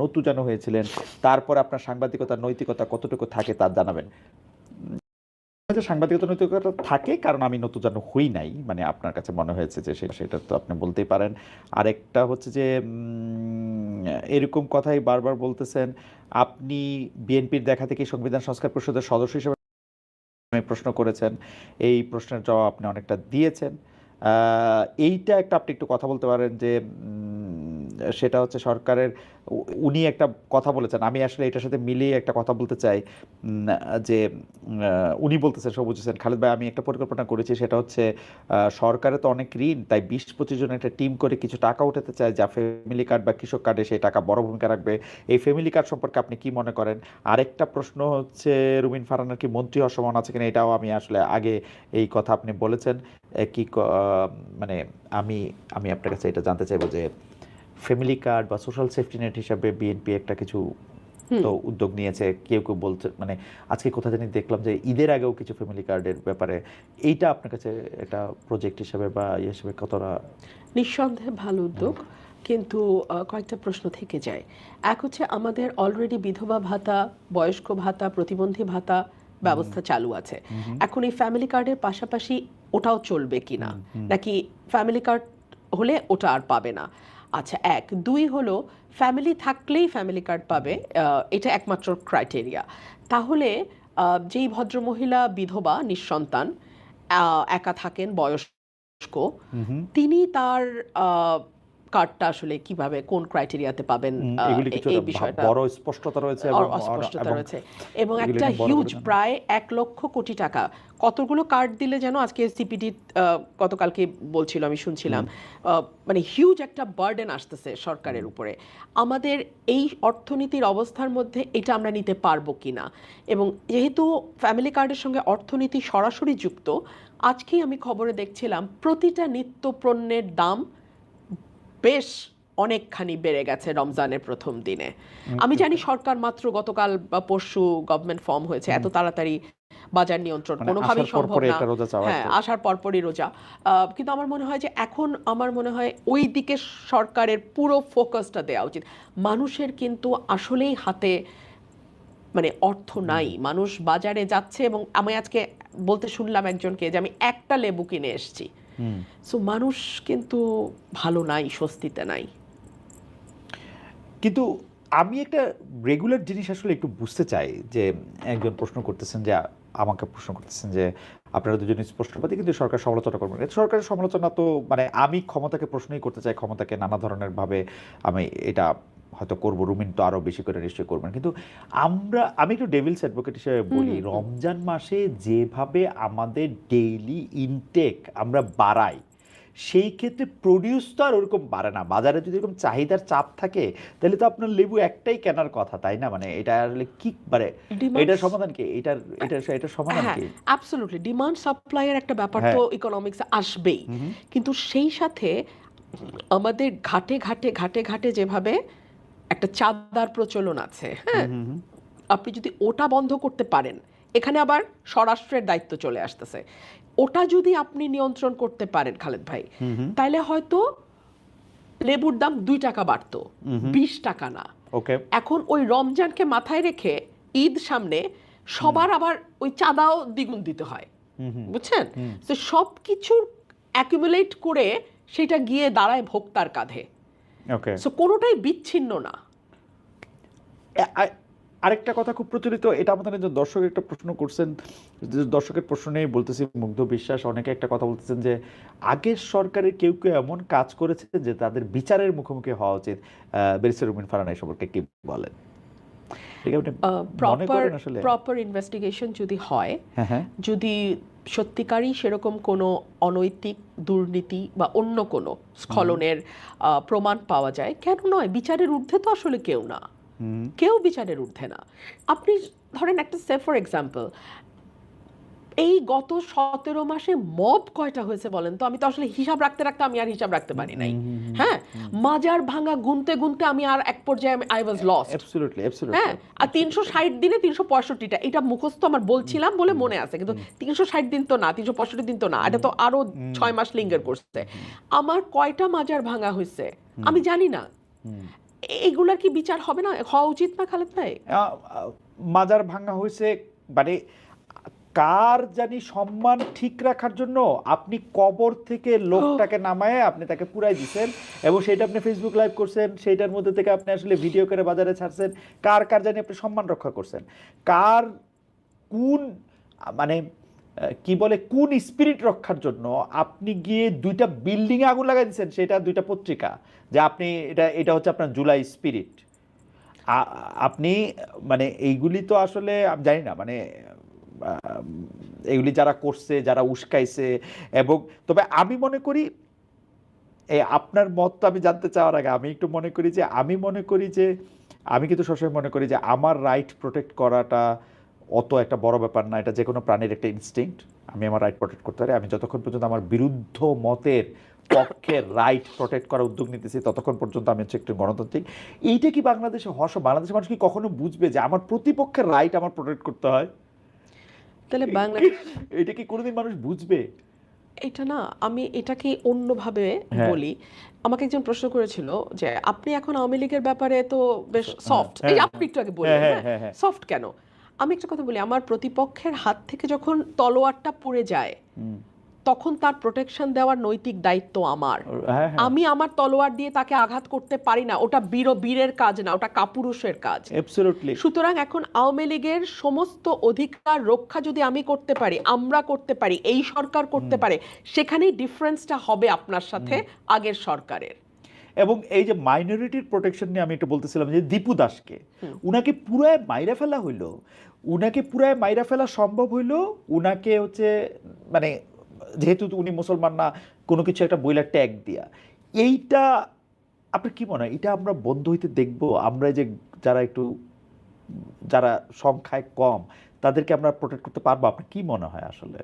[SPEAKER 1] নতুজানো হয়েছিলেন, তারপর আপনার সাংবাদিকতার নৈতিকতা কতটুকু থাকে তা জানাবেন। সাংবাদিকতা নৈতিকতা থাকে কারণ আমি নতুজানো হই নাই, মানে আপনার কাছে মনে হয়েছে যে সেটা তো আপনি বলতেই পারেন। আরেকটা হচ্ছে যে এরকম কথাই বারবার বলতেছেন, আপনি বিএনপির দেখা থেকে সংবিধান সংস্কার পরিষদের সদস্য হিসেবে প্রশ্ন করেছেন, এই প্রশ্নের জবাব আপনি অনেকটা দিয়েছেন। এইটা আপনি একটু কথা বলতে পারেন যে সেটা হচ্ছে সরকারের, উনি একটা কথা বলেছেন, আমি আসলে এটার সাথে মিলিয়ে একটা কথা বলতে চাই যে উনি বলতেছেন, সবুজ হোসেন খালেদ ভাই, আমি একটা পরিকল্পনা করেছি, সেটা হচ্ছে সরকারে তো অনেক ঋণ, তাই 20-25 জন একটা টিম করে কিছু টাকা উঠাতে চায়, যা ফ্যামিলি কার্ড বা কৃষক কার্ডে সেই টাকা বড় ভূমিকা রাখবে। এই ফ্যামিলি কার্ড সম্পর্কে আপনি কি মনে করেন? আরেকটা প্রশ্ন হচ্ছে, রুমিন ফারহানার কি মন্ত্রী হওয়ার সম্ভাবনা আছে কিনা, এটাও আমি আসলে আগে এই কথা আপনি বলেছেন কি মানে আমি আপনার কাছে এটা জানতে চাইবো যে ফ্যামিলি কার্ড বা সোশ্যাল সেফটি নেট হিসাবে বিএনপি একটা কিছু তো উদ্যোগ নিয়েছে, কেউ কেউ বলছে, মানে আজকে কোথা জানি দেখলাম যে ঈদের আগেও কিছু ফ্যামিলি কার্ডের ব্যাপারে, এইটা আপনার কাছে একটা প্রজেক্ট হিসেবে বা হিসেবে কতটা?
[SPEAKER 2] নিঃসন্দেহে ভালো উদ্যোগ, কিন্তু কয়েকটা প্রশ্ন থেকে যায়। এক হচ্ছে আমাদের অলরেডি বিধবা ভাতা, বয়স্ক ভাতা, প্রতিবন্ধী ভাতা ব্যবস্থা চালু আছে। এখন এই ফ্যামিলি কার্ডের পাশাপাশি ওটাও চলবে কিনা, নাকি ফ্যামিলি কার্ড হলে ওটা আর পাবে না? আচ্ছা, এক। দুই হলো ফ্যামিলি থাকলেই ফ্যামিলি কার্ড পাবে, এটা একমাত্র ক্রাইটেরিয়া। তাহলে যেই ভদ্রমহিলা বিধবা নিঃসন্তান একা থাকেন, বয়স্ক, তিনি তার কার্ডটা আসলে কিভাবে কোন ক্রাইটেরিয়াতে পাবেন
[SPEAKER 1] এগুলি কিছু
[SPEAKER 2] এই বিষয়টা
[SPEAKER 1] বড় স্পষ্টতা রয়েছে
[SPEAKER 2] অস্পষ্টতা রয়েছে এবং
[SPEAKER 1] এগুলি
[SPEAKER 2] একটা
[SPEAKER 1] নিয়ে বড়
[SPEAKER 2] হিউজ
[SPEAKER 1] করে
[SPEAKER 2] প্রায় 1,00,000 কোটি টাকা কতগুলো কার্ড দিলে যেন আজকে সিপিডি গতকালকে বলছিল আমি শুনছিলাম মানে হিউজ একটা বার্ডেন আসতেছে সরকারের উপরে আমাদের এই অর্থনীতির অবস্থার মধ্যে এটা আমরা নিতে পারবো কিনা এবং যেহেতু ফ্যামিলি কার্ডের সঙ্গে অর্থনীতি সরাসরি যুক্ত আজকেই আমি খবরে দেখছিলাম প্রতিটা নিত্য পণ্যের দাম বেশ অনেকখানি বেড়ে গেছে রমজানের প্রথম দিনে আমি জানি সরকার মাত্র গতকাল বা পরশু গভর্নমেন্ট ফর্ম হয়েছে এত তাড়াতাড়ি বাজার নিয়ন্ত্রণ কোনোভাবেই সম্ভব না হ্যাঁ আসার পরপরই রোজা কিন্তু আমার মনে হয় যে এখন আমার মনে হয় ওই দিকে সরকারের পুরো ফোকাসটা দেওয়া উচিত মানুষের কিন্তু আসলেই হাতে মানে অর্থ নাই মানুষ বাজারে যাচ্ছে এবং আমি আজকে বলতে শুনলাম একজনকে যে আমি একটা লেবু কিনে এসেছি সো মানুষ কিন্তু ভালো নাই স্বস্তিতে নাই
[SPEAKER 1] কিন্তু আমি একটা রেগুলার জিনিস আসলে একটু বুঝতে চাই যে একজন প্রশ্ন করতেছেন যে আমাকে প্রশ্ন করতেছেন যে আপনারা দুজনই স্পষ্টবাদী কিন্তু সরকার সমালোচনা করবেন সরকারের সমালোচনা তো মানে আমি ক্ষমতাকে প্রশ্নই করতে চাই ক্ষমতাকে নানা ধরনের ভাবে আমি এটা হয়তো করবো রুমিন তো আরো বেশি করে নিশ্চয়ই করবেন কিন্তু আমি একটু ডেভিলস অ্যাডভোকেট হিসেবে বলি রমজান মাসে যেভাবে আমাদের ডেইলি ইনটেক আমরা বাড়াই সেই ক্ষেত্রে প্রডিউস তো আর ওরকম বাড়ে না বাজারে যদি এরকম চাহিদার চাপ থাকে তাহলে তো আপনার লেবু একটাই কেনার কথা তাই না মানে এটা আসলে কি মানে এটার সমাধান কি এটার সমাধান কি
[SPEAKER 2] অ্যাবসলিউটলি ডিমান্ড সাপ্লাইয়ের একটা ব্যাপার তো ইকোনমিক্সে আসবেই কিন্তু সেই সাথে আমাদের ঘাটে ঘাটে ঘাটে ঘাটে যেভাবে একটা চাঁদার প্রচলন আছে হ্যাঁ আপনি যদি ওটা বন্ধ করতে পারেন এখানে আবার স্বরাষ্ট্রের দায়িত্ব চলে আসতেছে ওটা যদি আপনি নিয়ন্ত্রণ করতে পারেন খালেদ ভাই তাহলে হয়তো লেবুর দাম 2 টাকা বাড়তো 20 টাকা না এখন ওই রমজানকে মাথায় রেখে ঈদ সামনে সবার আবার ওই চাঁদাও দ্বিগুণ দিতে হয় বুঝছেন তো সব কিছুর অ্যাকুমুলেট করে সেটা গিয়ে দাঁড়ায় ভোক্তার কাঁধে সো কোনোটাই বিচ্ছিন্ন না
[SPEAKER 1] আরেকটা কথা খুব প্রচলিত এটা আমাদের একজন দর্শক একটা প্রশ্ন করছেন দর্শকের প্রশ্ন নিয়ে বলতেছি মুগ্ধ বিশ্বাস অনেকে একটা কথা বলতেছেন যে আগের সরকারের কেউ কেউ এমন কাজ করেছে যে তাদের বিচারের মুখোমুখি হওয়া উচিত ব্যারিস্টার রুমিন ফারহানা সম্পর্কে কি বলেন
[SPEAKER 2] প্রপার ইনভেস্টিগেশন যদি হয় যদি সত্যিকারই সেরকম কোনো অনৈতিক দুর্নীতি বা অন্য কোনো স্খলনের প্রমাণ পাওয়া যায় কেন নয় বিচারের ঊর্ধ্বে তো আসলে কেউ না কেউ বিচারের ঊর্ধ্বে না আপনি ধরেন একটা সে ফর এক্সাম্পল এই গত 17 মাসে মব কয়টা হয়েছে বলেন তো আমি তো আসলে হিসাব রাখতে রাখতে আমি আর হিসাব রাখতে পারি নাই হ্যাঁ মাজার ভাঙা গুনতে গুনতে আমি আর এক পর্যায়ে আই ওয়াজ লস্ট হ্যাঁ আর 360 দিনে 365টা এটা মুখস্থ আমার বলছিলাম বলে মনে আছে কিন্তু 360 দিন তো না 365 দিন তো না এটা তো আরো 6 মাস লিঙ্গার করছে আমার কয়টা মাজার ভাঙা হয়েছে আমি জানি না এগুলার কি বিচার হবে না হওয়া উচিত না খালেদ ভাই
[SPEAKER 1] মাজার ভাঙা হয়েছে মানে কার জানি সম্মান ঠিক রাখার জন্য আপনি কবর থেকে লোকটাকে নামায়ে আপনি তাকে পুরাই দিচ্ছেন এবং সেটা আপনি ফেসবুক লাইভ করছেন সেইটার মধ্যে থেকে আপনি আসলে ভিডিও করে বাজারে ছাড়ছেন কার জানি আপনি সম্মান রক্ষা করছেন কার কোন মানে কি বলে কোন স্পিরিট রক্ষার জন্য আপনি গিয়ে 2টা বিল্ডিং এ আগুন লাগাই দিচ্ছেন সেটা 2টা পত্রিকা যে আপনি এটা হচ্ছে আপনার জুলাই স্পিরিট আপনি মানে এইগুলি তো আসলে আমি জানি না মানে এগুলি যারা করছে যারা উস্কাইছে এবং তবে আমি মনে করি এই আপনার মত তো আমি জানতে চাওয়ার আগে আমি একটু মনে করি যে আমি কিন্তু সবসময় মনে করি যে আমার রাইট প্রোটেক্ট করাটা অত একটা বড় ব্যাপার না এটা যে কোনো প্রাণীর একটা ইনস্টিংক্ট আমি আমার রাইট প্রোটেক্ট করতে পারি আমি যতক্ষণ পর্যন্ত আমার বিরুদ্ধ মতের পক্ষে রাইট প্রোটেক্ট করার উদ্যোগ নিতেছি ততক্ষণ পর্যন্ত আমি হচ্ছে একটু গণতান্ত্রিক এইটা কি বাংলাদেশে বাংলাদেশের মানুষ কি কখনো বুঝবে যে আমার প্রতিপক্ষের রাইট আমার প্রোটেক্ট করতে হয়
[SPEAKER 2] তাহলে বাংলাদেশ
[SPEAKER 1] এটা কি কোনোদিন মানুষ বুঝবে
[SPEAKER 2] এটা না আমি এটাকে অন্যভাবে বলি আমাকে একজন প্রশ্ন করেছিল যে আপনি এখন আওয়ামী লীগের ব্যাপারে তো বেশ সফট এই আপনি একটু আগে বললেন সফট কেন আমি একটা কথা বলি আমার প্রতিপক্ষের হাত থেকে যখন তলোয়ারটা পড়ে যায় তখন তার প্রোটেকশন দেওয়ার নৈতিক দায়িত্ব আমার আমি আমার তলোয়ার দিয়ে তাকে আঘাত করতে পারি না ওটা বীরের কাজ না ওটা কাপুরুষের কাজ সুতরাং এখন আওয়ামী লীগের সমস্ত অধিকার রক্ষা যদি আমি করতে পারি আমরা করতে পারি এই সরকার করতে পারে সেখানেই ডিফারেন্সটা হবে আপনার সাথে আগের সরকারের
[SPEAKER 1] এবং এই যে মাইনরিটির প্রোটেকশন নিয়ে আমি একটু বলতেছিলাম যে দীপু দাসকে উনাকে পুরায় মাইরা ফেলা হইলো, উনাকে পুরায় মাইরা ফেলা সম্ভব হইলো, উনাকে হচ্ছে মানে যেহেতু উনি মুসলমান না কোনো কিছু একটা বইলা ট্যাগ দিয়া, এইটা আপনার কি মনে হয় এটা আমরা বন্ধ হইতে দেখবো? আমরা যে যারা সংখ্যায় কম তাদেরকে আমরা প্রোটেক্ট করতে পারবো? আপনার কি মনে হয় আসলে?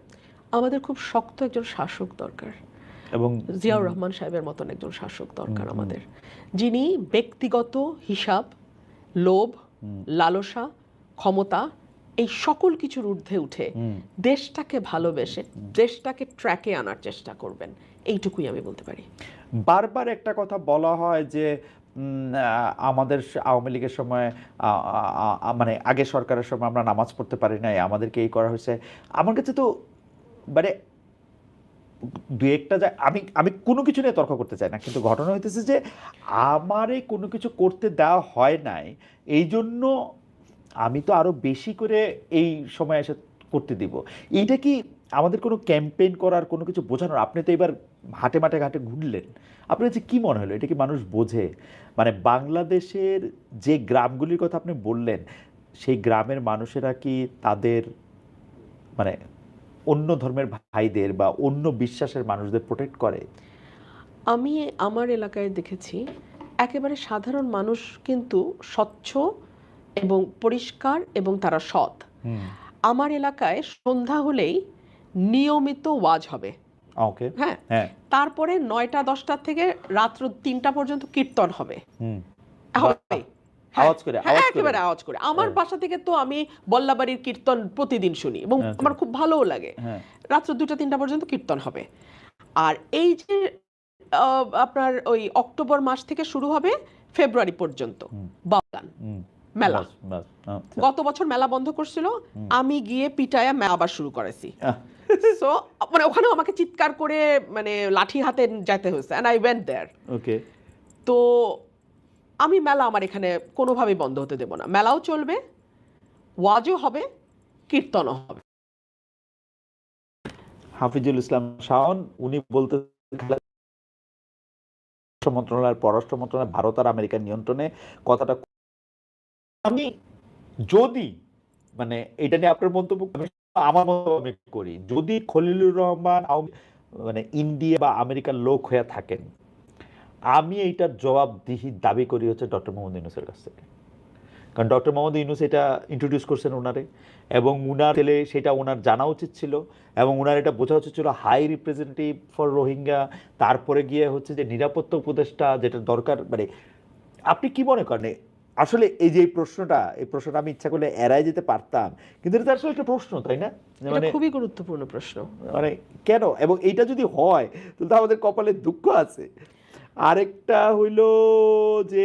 [SPEAKER 2] আমাদের খুব শক্ত একজন শাসক দরকার,
[SPEAKER 1] এবং
[SPEAKER 2] জিয়াউর রহমান সাহেবের মতন একজন শাসক দরকার আমাদের, যিনি ব্যক্তিগত হিসাব, লোভ, লালসা, ক্ষমতা এই সকল কিছুর ঊর্ধ্বে উঠে দেশটাকে ভালোবেসে দেশটাকে ট্র্যাকে আনার চেষ্টা করবেন, এইটুকুই আমি বলতে পারি।
[SPEAKER 1] বারবার একটা কথা বলা হয় যে আমাদের আওয়ামী লীগের সময় মানে আগের সরকারের সময় আমরা নামাজ পড়তে পারি নাই, আমাদেরকে এই করা হয়েছে। আমার কাছে তো মানে দু একটা আমি কোনো কিছু নিয়ে তর্ক করতে চাই না, কিন্তু ঘটনা হইতেছে যে আমারে কোনো কিছু করতে দেওয়া হয় নাই, এই জন্য আমি তো আরো বেশি করে এই সময় এসে করতে দিব। এইটা কি আমাদের কোনো ক্যাম্পেইন করার কোনো কিছু বোঝানোর? আপনি তো এবার হাটে মাঠে ঘাটে ঘুরলেন, আপনার কাছে কি মনে হলো এটা কি মানুষ বোঝে? মানে বাংলাদেশের যে গ্রামগুলির কথা আপনি বললেন, সেই গ্রামের মানুষেরা কি তাদের মানে অন্য ধর্মের ভাইদের বা অন্য বিশ্বাসের মানুষদের প্রোটেক্ট করে?
[SPEAKER 2] আমি আমার এলাকায় দেখেছি একেবারে সাধারণ মানুষ কিন্তু স্বচ্ছ এবং পরিষ্কার এবং তারা সৎ। আমার এলাকায় সন্ধ্যা হলেই নিয়মিত ওয়াজ হবে,
[SPEAKER 1] ওকে,
[SPEAKER 2] হ্যাঁ,
[SPEAKER 1] হ্যাঁ,
[SPEAKER 2] তারপরে 9টা 10টা থেকে রাত্র 3টা পর্যন্ত কীর্তন হবে। হবে।
[SPEAKER 1] আওয়াজ করে, আওয়াজ করে,
[SPEAKER 2] একেবারে আওয়াজ করে। আমার বাসা থেকে তো আমি বল্লাবাড়ির কীর্তন প্রতিদিন শুনি এবং আমার খুব ভালোও লাগে। রাত্র 2টা 3টা পর্যন্ত কীর্তন হবে। আর এই যে আপনার ওই অক্টোবর মাস থেকে শুরু হবে ফেব্রুয়ারি পর্যন্ত বাউল মেলা। গত বছর মেলা বন্ধ করছিল, আমি গিয়ে পিটায়া মেলা আবার শুরু করেছি। সো মানে ওখানেও আমাকে চিৎকার করে মানে লাঠি হাতে যেতে হয়েছে, এন্ড আই ওয়েন্ট দেয়ার।
[SPEAKER 1] ওকে,
[SPEAKER 2] তো আমি মেলা আমার এখানে কোনোভাবেই বন্ধ হতে দেব না। মেলাও চলবে, ওয়াজও হবে, কীর্তনও হবে।
[SPEAKER 1] হাফিজুল ইসলাম শাওন উনি বলতে মন্ত্রণালয়ের পররাষ্ট্র মন্ত্রণালয় ভারত আর আমেরিকার নিয়ন্ত্রণে কথাটা, আমি যদি মানে এটা নিয়ে আপনার মন্তব্য, আমার মন্তব্য আমি করি, যদি খলিলুর রহমান মানে ইন্ডিয়া বা আমেরিকার লোক হয়ে থাকেন, আমি এইটার জবাবদিহি দাবি করি হচ্ছে ডক্টর মোহাম্মদ ইউনূসের কাছ থেকে। কারণ ডক্টর মোহাম্মদ ইউনূস এটা ইন্ট্রোডিউস করছেন ওনারে, এবং উনার ছেলে সেটা ওনার জানা উচিত ছিল, এবং ওনার এটা বোঝা উচিত ছিল হাই রিপ্রেজেন্টেটিভ ফর রোহিঙ্গা, তারপরে গিয়ে হচ্ছে যে নিরাপত্তা উপদেষ্টা যেটা দরকার। মানে আপনি কি মনে করেন আসলে এই যে এই প্রশ্নটা আমি ইচ্ছা করলে এড়াই যেতে পারতাম, কিন্তু এটা আসলে একটা প্রশ্ন, তাই না?
[SPEAKER 2] মানে খুবই গুরুত্বপূর্ণ প্রশ্ন।
[SPEAKER 1] মানে কেন, এবং এইটা যদি হয় তাহলে তো আমাদের কপালে দুঃখ আছে। আরেকটা হইল যে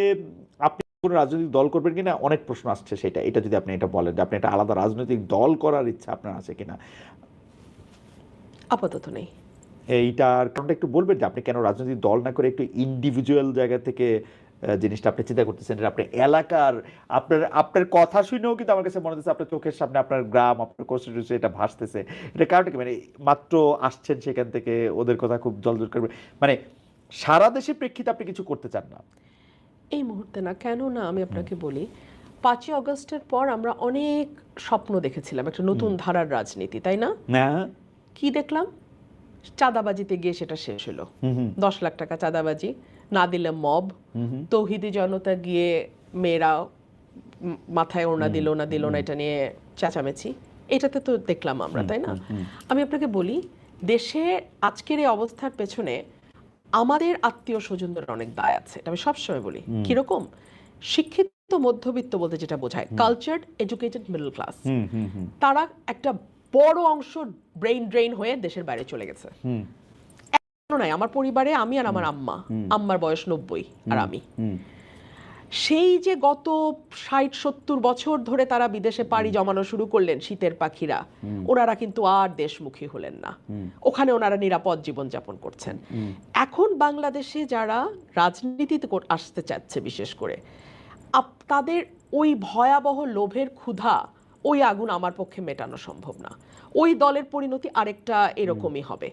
[SPEAKER 1] আপনি কোনো রাজনৈতিক দল করবেন কিনা, অনেক প্রশ্ন আসছে সেটা, এটা যদি আপনি এটা বলেন যে আপনি একটা আলাদা রাজনৈতিক দল করার ইচ্ছা আপনার আছে কিনা?
[SPEAKER 2] আপাতত নেই।
[SPEAKER 1] এইটার কারণটা একটু বলবেন যে আপনি কেন রাজনৈতিক দল না করে একটু ইন্ডিভিজুয়াল জায়গা থেকে জিনিসটা আপনি চিন্তা করতেছেন? আপনি এলাকার আপনার কথা শুনেও কিন্তু আমার কাছে মনে হচ্ছে আপনার চোখের সামনে আপনার গ্রাম, আপনার কনস্টিটিউশন এটা ভাসতেছে। এটা কারণটা কি, মানে মাত্র আসছেন সেখান থেকে ওদের কথা খুব জলজল করবে, মানে সারা দেশের প্রেক্ষিতে আপনি কিছু করতে চান না?
[SPEAKER 2] এই মুহূর্তে না। কেন না, আমি আপনাকে বলি, 5ই আগস্টের পর আমরা অনেক স্বপ্ন দেখেছিলাম একটা নতুন ধারার রাজনীতি, তাই না? কি দেখলাম? চাঁদাবাজিতে গিয়ে সেটা শেষ হলো। 10 লাখ টাকা চাঁদাবাজি, না দিলে মব, তৌহিদি জনতা গিয়ে মেয়েরা মাথায় ওড়না দিল না এটা নিয়ে চেঁচামেচি, এটাতে তো দেখলাম আমরা, তাই না? আমি আপনাকে বলি, দেশে আজকের এই অবস্থার পেছনে আমাদের আত্মীয় স্বজনদের অনেক দায় আছে, এটা আমি সবসময় বলি। কিরকম? শিক্ষিত মধ্যবিত্ত বলতে যেটা বোঝায় কালচার্ড এডুকেটেড মিডল ক্লাস, তারা একটা বড় অংশ ব্রেইন ড্রেইন হয়ে দেশের বাইরে চলে গেছে। নাই আমার পরিবারে আমি আর আমার আম্মার বয়স 90 আর আমি, সেই যে গত 60-70 বছর ধরে তারা বিদেশে পাড়ি জমানো শুরু করলেন শীতের পাখিরা, ওনারা কিন্তু আর দেশমুখী হলেন না, ওখানে ওনারা নিরাপদ জীবনযাপন করছেন। এখন বাংলাদেশে যারা রাজনীতিতে আসতে চাচ্ছে বিশেষ করে, তাদের ওই ভয়াবহ লোভের ক্ষুধা, ওই আগুন আমার পক্ষে মেটানো সম্ভব না। ওই দলের পরিণতি আরেকটা এরকমই হবে।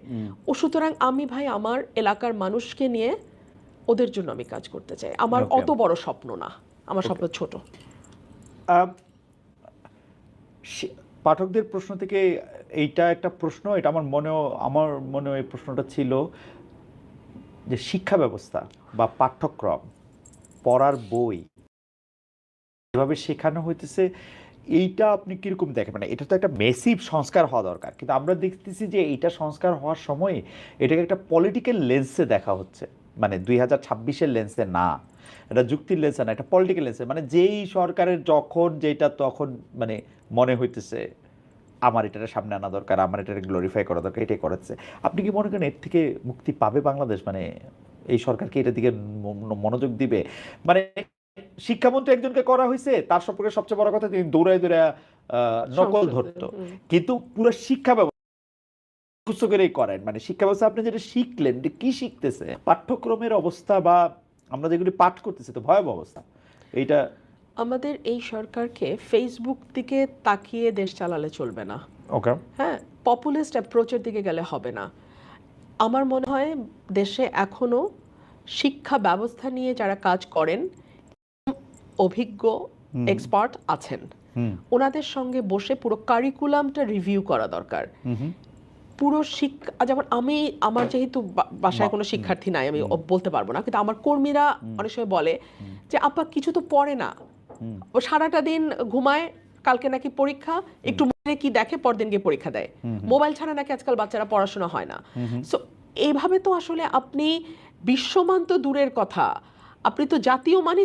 [SPEAKER 2] ও সুতরাং আমি ভাই আমার এলাকার মানুষকে নিয়ে ওদের জন্য আমি কাজ করতে চাই। আমার
[SPEAKER 1] Okay.
[SPEAKER 2] অত বড় স্বপ্ন না, আমার স্বপ্ন ছোট।
[SPEAKER 1] আহ, পাঠকদের প্রশ্ন থেকে এইটা একটা প্রশ্ন, এটা আমার মনেও এই প্রশ্নটা ছিল যে শিক্ষা ব্যবস্থা বা পাঠ্যক্রম, পড়ার বই যেভাবে শেখানো হইতেছে, এইটা আপনি কিরকম দেখেন? মানে এটা তো একটা মেসিভ সংস্কার হওয়া দরকার, কিন্তু আমরা দেখতেছি যে এইটা সংস্কার হওয়ার সময় এটাকে একটা পলিটিক্যাল লেন্সে দেখা হচ্ছে, মানে 2026-এর লেন্সে না, এটা যুক্তির লেন্সে না, এটা পলিটিক্যাল লেন্সে। মানে যেই সরকারের যখন যেটা তখন মানে মনে হইতেছে আমার এটার সামনে আনা দরকার, আমার এটাকে গ্লোরিফাই করা দরকার, এটাই করাচ্ছে। আপনি কি মনে করেন এর থেকে মুক্তি পাবে বাংলাদেশ? মানে এই সরকারকে এটার দিকে মনোযোগ দিবে? মানে শিক্ষামন্ত্রী একজনকে করা হয়েছে, তার সম্পর্কে সবচেয়ে বড় কথা তিনি দৌড়ায় দৌড়ায় নকল ধরতো, কিন্তু পুরো শিক্ষা ব্যবস্থা করেই করেন। মানে শিক্ষা ব্যবস্থা আপনি যেটা শিখলেন, কি শিখতেছে? পাঠ্যক্রমের অবস্থা বা আমরা যেগুলি পাঠ করতেছি তো ভয়াবহ অবস্থা। এইটা
[SPEAKER 2] আমাদের এই সরকারকে ফেসবুক দিকে তাকিয়ে দেশ চালালে চলবে না।
[SPEAKER 1] ওকে,
[SPEAKER 2] হ্যাঁ, পপুলিস্ট অ্যাপ্রোচের দিকে গেলে হবে না। আমার মনে হয় দেশে এখনো শিক্ষা ব্যবস্থা নিয়ে যারা কাজ করেন, অভিজ্ঞ এক্সপার্ট আছেন, ওনাদের সঙ্গে বসে পুরো কারিকুলামটা রিভিউ করা দরকার। পুরো শিক্ষা, যেমন আমার যেহেতু বাসায় কোনো শিক্ষার্থী নাই, আমি বলতে পারবো না, কিন্তু আমার কর্মীরা অনেক সময় বলে যে আপা কিছু তো পড়ে না, ও সারাটা দিন ঘুমায়, কালকে নাকি পরীক্ষা, একটু মনে কি দেখে পরদিন গিয়ে পরীক্ষা দেয়, মোবাইল ছাড়া নাকি আজকাল বাচ্চারা পড়াশোনা হয় না। সো এইভাবে তো আসলে আপনি বিশ্বমান তো দূরের কথা, আপনি তো জাতীয় মানই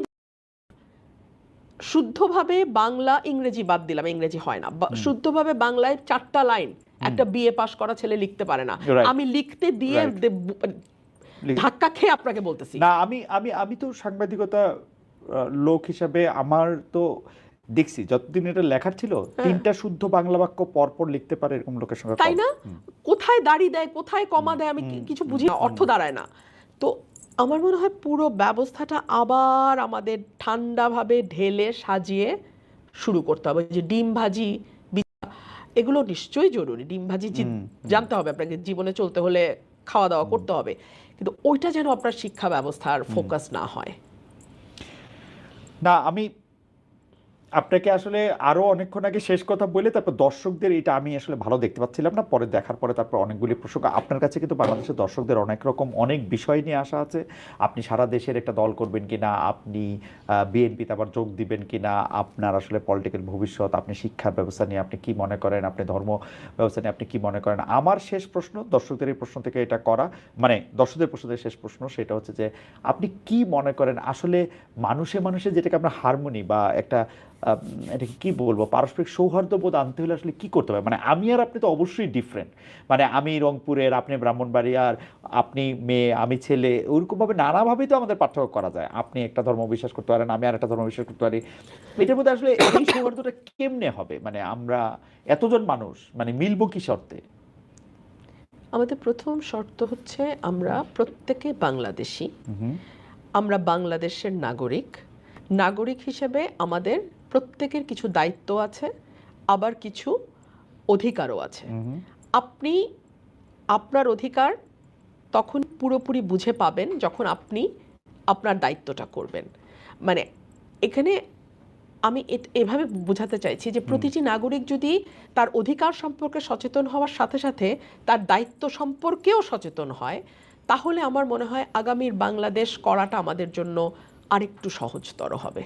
[SPEAKER 2] শুদ্ধভাবে বাংলা, ইংরেজি বাদ দিলাম, ইংরেজি হয় না, শুদ্ধভাবে বাংলায় 4টা লাইন একটা বিএ পাস করা ছেলে লিখতে পারে না। আমি লিখতে দিয়ে ধাক্কা খেয়ে আপনাকে বলতেছি
[SPEAKER 1] না, আমি আমি আমি তো সাংবাদিকতা লোক হিসাবে আমার তো দেখছি যতদিন এটা লেখার ছিল, 3টা শুদ্ধ বাংলা বাক্য পরপর লিখতে পারে এরকম লোকের সঙ্গে,
[SPEAKER 2] তাই না? কোথায় দাড়ি দেয়, কোথায় কমা দেয়, আমি কিছু বুঝি না, অর্থ দাঁড়ায় না। তো আমার মনে হয় পুরো ব্যবস্থাটা আবার আমাদের ঠান্ডাভাবে ঢেলে সাজিয়ে শুরু করতে হবে। যে ডিম ভাজি এগুলো নিশ্চয়ই জরুরি, ডিম ভাজি জানতে হবে আপনাকে, জীবনে চলতে হলে খাওয়া দাওয়া করতে হবে, কিন্তু ওইটা যেন আপনার শিক্ষা ব্যবস্থার ফোকাস না হয়।
[SPEAKER 1] না, আমি আপনাকে আসলে আরো অনেকক্ষণ আগে শেষ কথা বলে তারপর দর্শকদের এটা আমি আসলে ভালো দেখতে পাচ্ছিলাম না, পরে দেখার পরে তারপর অনেকগুলি প্রসঙ্গ আপনার কাছে, কিন্তু বাংলাদেশের দর্শকদের অনেক রকম অনেক বিষয় নিয়ে আসা আছে। আপনি সারা দেশের একটা দল করবেন কিনা, আপনি বিএনপিতে আবার যোগ দিবেন কিনা, আপনার আসলে পলিটিক্যাল ভবিষ্যৎ, আপনি শিক্ষার ব্যবস্থা নিয়ে আপনি কি মনে করেন, আপনি ধর্ম ব্যবস্থা নিয়ে আপনি কি মনে করেন। আমার শেষ প্রশ্ন দর্শকদের এই প্রশ্ন থেকে এটা করা, মানে দর্শকদের প্রশ্ন থেকে শেষ প্রশ্ন, সেটা হচ্ছে যে আপনি কি মনে করেন আসলে মানুষে মানুষে যেটাকে আমরা হারমোনি বা একটা এটাকে কি বলবো, পারস্পরিক সৌহার্দ্যবোধ আনতে হলে আসলে কি করতে হবে? মানে আমি আর আপনি তো অবশ্যই ডিফারেন্ট, মানে আমি রংপুরের, আপনি ব্রাহ্মণবাড়িয়ার, আপনি মেয়ে আমি ছেলে, ওইরকমভাবে নানাভাবেই তো আমাদের পার্থক্য করা যায়। আপনি একটা ধর্ম বিশ্বাস করতে পারেন, আমি আর একটা ধর্ম বিশ্বাস করতে পারি। এটার মধ্যে আসলে এই সৌহার্দ্যটা কেমনে হবে? মানে আমরা এতজন মানুষ মানে মিলবো কি শর্তে?
[SPEAKER 2] আমাদের প্রথম শর্ত হচ্ছে আমরা প্রত্যেকে বাংলাদেশি, আমরা বাংলাদেশের নাগরিক। নাগরিক হিসেবে আমাদের প্রত্যেকের কিছু দায়িত্ব আছে, আবার কিছু অধিকারও আছে। আপনি আপনার অধিকার তখন পুরোপুরি বুঝে পাবেন যখন আপনি আপনার দায়িত্বটা করবেন। মানে এখানে আমি এভাবে বোঝাতে চাইছি যে প্রতিটি নাগরিক যদি তার অধিকার সম্পর্কে সচেতন হওয়ার সাথে সাথে তার দায়িত্ব সম্পর্কেও সচেতন হয়, তাহলে আমার মনে হয় আগামীর বাংলাদেশ করাটা আমাদের জন্য আরেকটু সহজতর হবে।